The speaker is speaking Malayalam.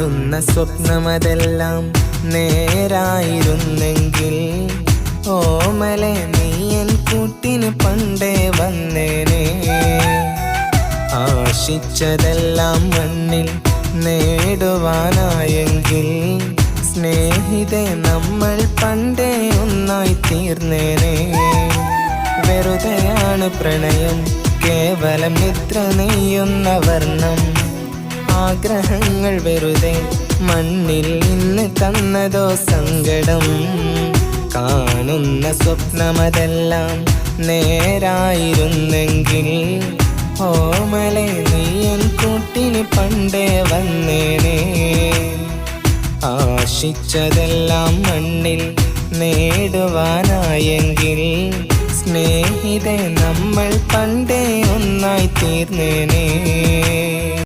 കാണുന്ന സ്വപ്നമതെല്ലാം നേരായിരുന്നെങ്കിൽ ഓമലെ നീയൻ കൂട്ടിന് പണ്ടേ വന്നേനെ. ആശിച്ചതെല്ലാം മണ്ണിൽ നേടുവാനായെങ്കിൽ സ്നേഹിതേ നമ്മൾ പണ്ടേ ഒന്നായി തീർന്നേനെ. വെറുതെയാണ് പ്രണയം, കേവലം നിദ്ര നെയ്യുന്ന വർണ്ണം. ആഗ്രഹങ്ങൾ വെറുതെ മണ്ണിൽ ഇന്ന് തന്നതോ സങ്കടം. കാണുന്ന സ്വപ്നമതെല്ലാം നേരായിരുന്നെങ്കിൽ ഓമലെ നീയൻ കൂട്ടിന് പണ്ടേ വന്നേനെ. ആശിച്ചതെല്ലാം മണ്ണിൽ നേടുവാനായെങ്കിൽ സ്നേഹിതേ നമ്മൾ പണ്ടേ ഒന്നായി തീർന്നേനെ.